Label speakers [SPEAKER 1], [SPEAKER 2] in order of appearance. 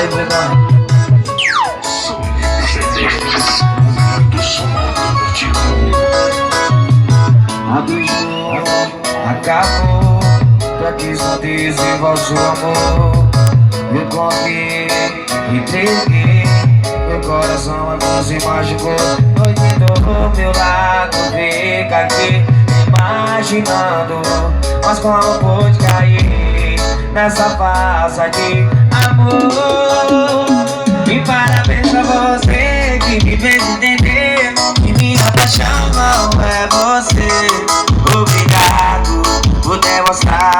[SPEAKER 1] aí, verdade. Acabou, pra que só desenvolve o amor. Eu confiei, entreguei meu coração, a luz se machucou. Noite do meu lado, fica aqui imaginando, mas como pôde cair nessa farsa de amor. E parabéns pra você que me fez entender que minha paixão não é você. Obrigado por demonstrar